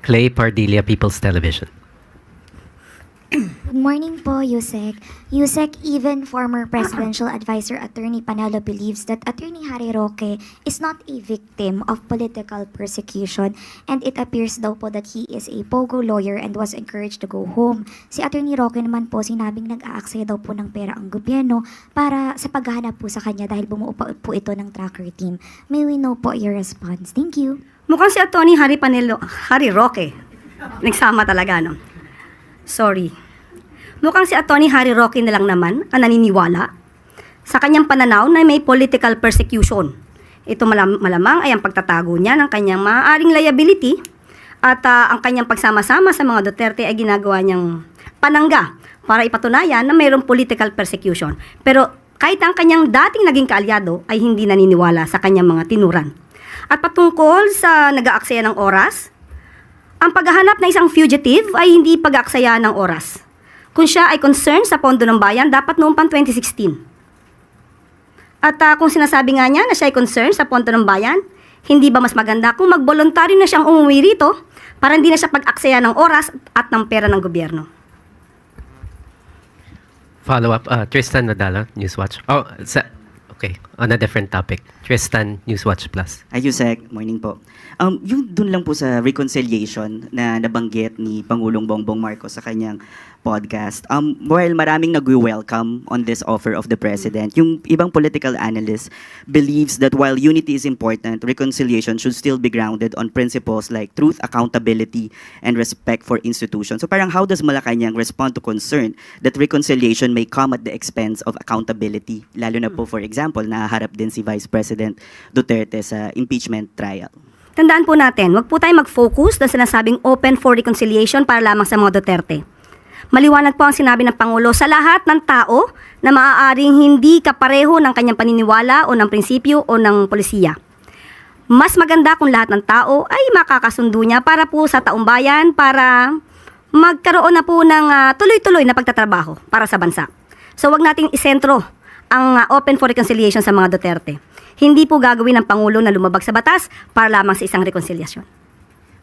Clay Pardilla, People's Television. Good morning po, Yusek. Yusek, even former presidential advisor Attorney Panelo believes that Attorney Harry Roque is not a victim of political persecution and it appears daw po that he is a pogo lawyer and was encouraged to go home. Si Attorney Roque naman po sinabing nag-aaksaya daw po ng pera ang gobyerno para sa paghahanap po sa kanya dahil bumuo pa po ito ng tracker team. May we know po your response? Thank you. Mukhang si Attorney Harry Roque. Nagsama talaga, no? Sorry. Mukhang si Attorney Harry Roque na lang naman ang naniniwala sa kanyang pananaw na may political persecution. Ito malamang ay ang pagtatago niya ng kanyang maaaring liability at ang kanyang pagsama-sama sa mga Duterte ay ginagawa niyang panangga para ipatunayan na mayroong political persecution. Pero kahit ang kanyang dating naging kaalyado ay hindi naniniwala sa kanyang mga tinuran. At patungkol sa nag-aaksaya ng oras, ang paghahanap na isang fugitive ay hindi pag-aaksaya ng oras. Kung siya ay concerned sa pondo ng bayan, dapat noong pang 2016. At kung sinasabi nga niya na siya ay concerned sa pondo ng bayan, hindi ba mas maganda kung mag-voluntaryo na siyang umuwi rito para hindi na siya pag-aksaya ng oras at ng pera ng gobyerno? Follow-up, Tristan Nadala, Newswatch. Okay, on a different topic. Tristan, Newswatch Plus. Yusek, morning po. Yung dun lang po sa reconciliation na nabanggit ni Pangulong Bongbong Marcos sa kanyang podcast, while maraming nag-welcome on this offer of the President, yung ibang political analysts believes that while unity is important, reconciliation should still be grounded on principles like truth, accountability, and respect for institutions. So parang how does Malacanang respond to concern that reconciliation may come at the expense of accountability? Lalo na po, for example, nahaharap din si Vice President Duterte sa impeachment trial. Tandaan po natin, wag po tayo mag-focus na sinasabing open for reconciliation para lamang sa mga Duterte. Maliwanag po ang sinabi ng Pangulo sa lahat ng tao na maaaring hindi kapareho ng kanyang paniniwala o ng prinsipyo o ng polisiya. Mas maganda kung lahat ng tao ay makakasundo niya para po sa taumbayan, para magkaroon na po ng tuloy-tuloy na pagtatrabaho para sa bansa. So wag nating isentro ang open for reconciliation sa mga Duterte. Hindi po gagawin ng Pangulo na lumabag sa batas para lamang sa isang reconciliation.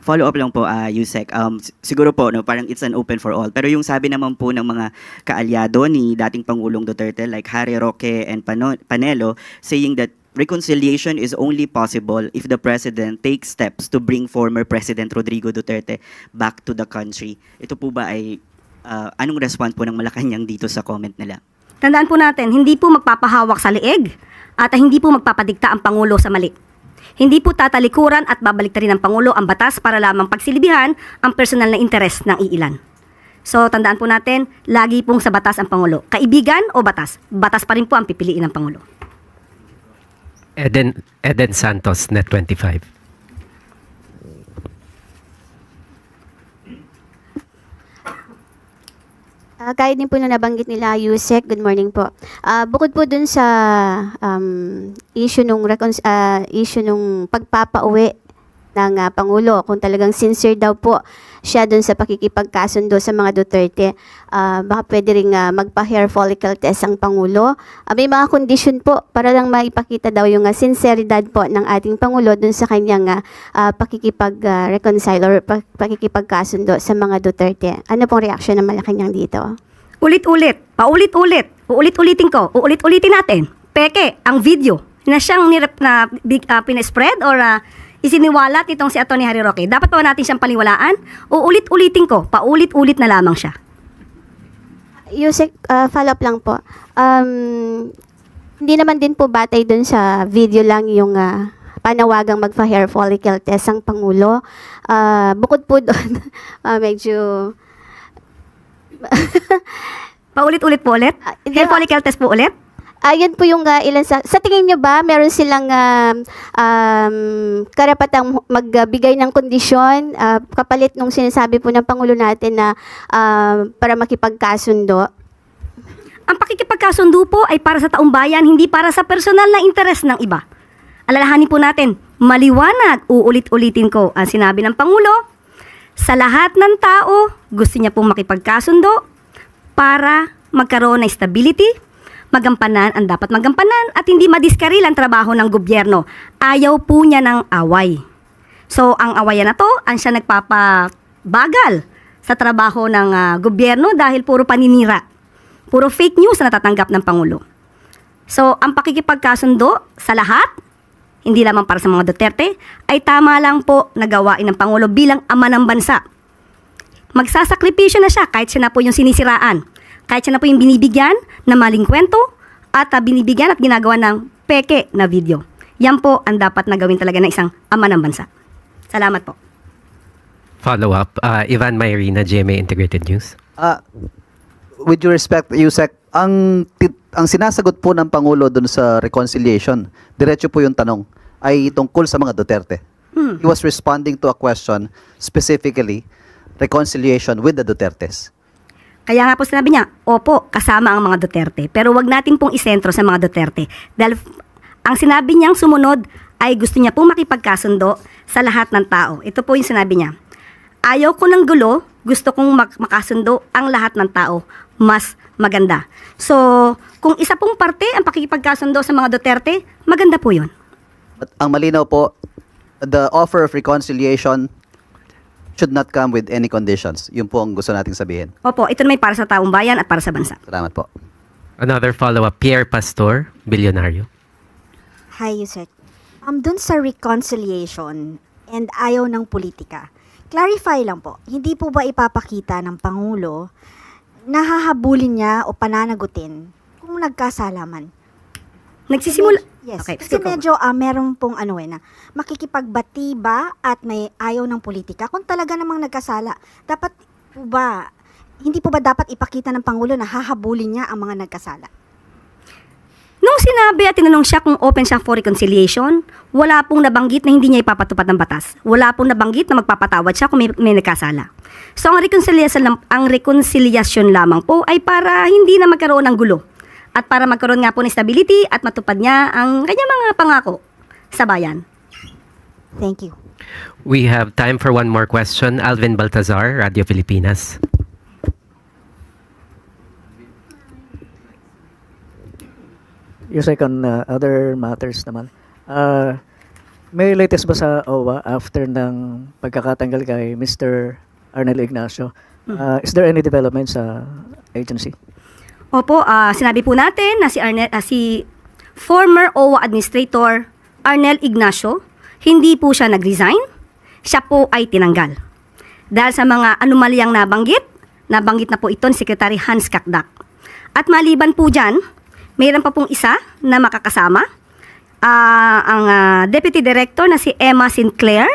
Follow-up lang po, Yusek. Siguro po, no, parang it's an open for all. Pero yung sabi naman po ng mga kaalyado ni dating Pangulong Duterte like Harry Roque and Panelo saying that reconciliation is only possible if the President takes steps to bring former President Rodrigo Duterte back to the country. Ito po ba ay anong response po ng Malacanang dito sa comment nila? Tandaan po natin, hindi po magpapahawak sa leeg at hindi po magpapadikta ang Pangulo sa mali. Hindi po tatalikuran at babaliktarin ng Pangulo ang batas para lamang pagsilibihan ang personal na interes ng iilan. So, tandaan po natin, lagi pong sa batas ang Pangulo. Kaibigan o batas? Batas pa rin po ang pipiliin ng Pangulo. Eden Santos, Net25. Gaya din po na nabanggit nila, Yusek, good morning po. Bukod po dun sa issue nung pagpapauwi ng Pangulo, kung talagang sincere daw po siya dun sa pakikipagkasundo sa mga Duterte, baka pwede rin magpa-hair follicle test ang Pangulo. May mga condition po para lang maipakita daw yung sinceridad po ng ating Pangulo dun sa kanyang pakikipag-reconcile or pakikipagkasundo sa mga Duterte. Ano pong reaction ng Malacanang dito? Ulit-ulit, paulit-ulit, uulit-ulitin ko, uulit-ulitin natin. Peke, ang video na siyang pinespread or isiniwalat itong si Atty. Harry Roque. Dapat pa natin siyang paniwalaan o ulit-ulitin ko, paulit-ulit na lamang siya? Yusek, follow-up lang po. Hindi naman din po batay dun sa video lang yung panawagang magpa-hair follicle test ang Pangulo. Bukod po doon, medyo... Paulit-ulit po ulit? Hair follicle test po ulit? Ayun po yung ilan sa tingin nyo ba meron silang karapatang magbigay ng kondisyon kapalit nung sinasabi po ng Pangulo natin na para makipagkasundo? Ang pakikipagkasundo po ay para sa taumbayan, hindi para sa personal na interes ng iba. Alalahanin po natin, maliwanag, uulit-ulitin ko ang sinabi ng Pangulo, sa lahat ng tao, gusto niya pong makipagkasundo para magkaroon ng stability, magampanan ang dapat magampanan at hindi madiskaril ang trabaho ng gobyerno. Ayaw po niya ng away. So, ang awayan na to, ang siya nagpapabagal sa trabaho ng gobyerno dahil puro paninira. Puro fake news na natatanggap ng Pangulo. So, ang pakikipagkasundo sa lahat, hindi lamang para sa mga Duterte, ay tama lang po na gawain ng Pangulo bilang ama ng bansa. Magsasakripisyo na siya kahit siya na po yung sinisiraan. Kahit siya na po yung binibigyan ng maling kwento at binibigyan at ginagawa ng peke na video. Yan po ang dapat na gawin talaga ng isang ama ng bansa. Salamat po. Follow-up, Ivan Mayrina, GMA Integrated News. With due respect, Yusek, ang sinasagot po ng Pangulo dun sa reconciliation, diretso po yung tanong, ay tungkol sa mga Duterte. He was responding to a question, specifically, reconciliation with the Dutertes. Kaya nga po sinabi niya, opo, kasama ang mga Duterte. Pero wag natin pong isentro sa mga Duterte. Dahil ang sinabi niyang sumunod ay gusto niya pong makipagkasundo sa lahat ng tao. Ito po yung sinabi niya. Ayaw ko ng gulo, gusto kong makasundo ang lahat ng tao. Mas maganda. So, kung isa pong parte ang pakikipagkasundo sa mga Duterte, maganda po yun. At ang malinaw po, the offer of reconciliation should not come with any conditions. Yun po ang gusto nating sabihin. Opo, ito na may para sa taong bayan at para sa bansa. Salamat po. Another follow-up, Pierre Pastor, Bilyonaryo. Hi, Yusek. Dun sa reconciliation and ayaw ng politika, clarify lang po, hindi po ba ipapakita ng Pangulo na hahabulin niya o pananagutin kung nagkasalaman? Nagsisimula. Yes, Okay, kasi sige po. medyo meron pong na makikipagbati ba at may ayaw ng politika kung talaga namang nagkasala. Dapat po ba, hindi po ba dapat ipakita ng Pangulo na hahabulin niya ang mga nagkasala? Nung sinabi at tinanong siya kung open siya for reconciliation, wala pong nabanggit na hindi niya ipapatupad ng batas. Wala pong nabanggit na magpapatawad siya kung may nagkasala. So ang reconciliation lamang po ay para hindi na magkaroon ng gulo. At para magkaroon nga po ng stability at matupad niya ang kanyang mga pangako sa bayan. Thank you. We have time for one more question. Alvin Baltazar, Radio Pilipinas. Yusek, on other matters naman. May latest ba sa OWA after ng pagkakatanggal kay Mr. Arnel Ignacio? Is there any development sa agency? Opo, sinabi po natin na si former OWA Administrator Arnel Ignacio, hindi po siya nag-resign, siya po ay tinanggal. Dahil sa mga anomalyang nabanggit na po ito ni Secretary Hans Kakdak. At maliban po dyan, mayroon pa pong isa na makakasama, ang Deputy Director na si Emma Sinclair.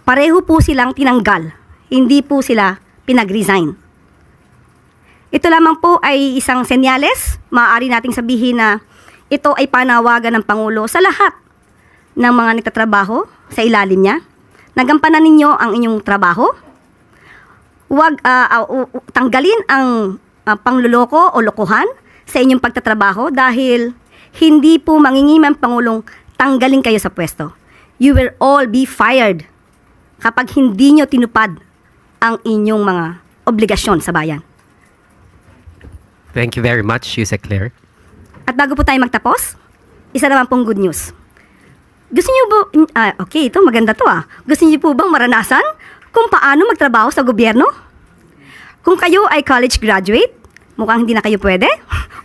Pareho po silang tinanggal, hindi po sila pinag-resign. Ito lamang po ay isang senyales, maaari nating sabihin na ito ay panawagan ng Pangulo sa lahat ng mga nagtatrabaho sa ilalim niya. Nagampanan ninyo ang inyong trabaho. Huwag tanggalin ang pangluloko o lokohan sa inyong pagtatrabaho dahil hindi po mangingim ang Pangulong tanggalin kayo sa pwesto. You will all be fired kapag hindi nyo tinupad ang inyong mga obligasyon sa bayan. Thank you very much, Yusek Claire. At bago po tayo magtapos, isa naman pong good news. Gusto niyo okay, ito maganda to Gusto niyo po bang maranasan kung paano magtrabaho sa gobyerno? Kung kayo ay college graduate, mukhang hindi na kayo pwede,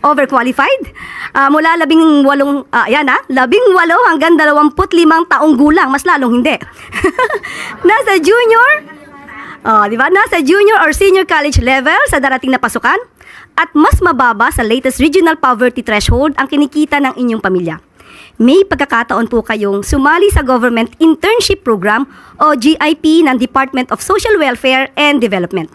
overqualified, mula 18 hanggang 25 taong gulang, mas lalong hindi. Nasa junior, nasa junior or senior college level sa darating na pasukan, at mas mababa sa latest regional poverty threshold ang kinikita ng inyong pamilya. May pagkakataon po kayong sumali sa Government Internship Program o GIP ng Department of Social Welfare and Development.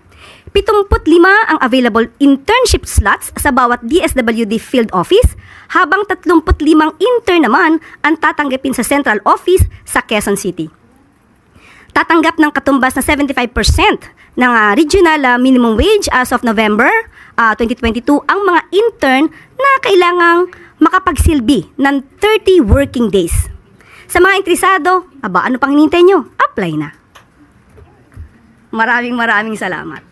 75 ang available internship slots sa bawat DSWD field office, habang 35 intern naman ang tatanggapin sa central office sa Quezon City. Tatanggap ng katumbas na 75% ng regional minimum wage as of November 2022 ang mga intern na kailangang makapagsilbi ng 30 working days. Sa mga interesado, ano pang hinihintay nyo? Apply na. Maraming salamat.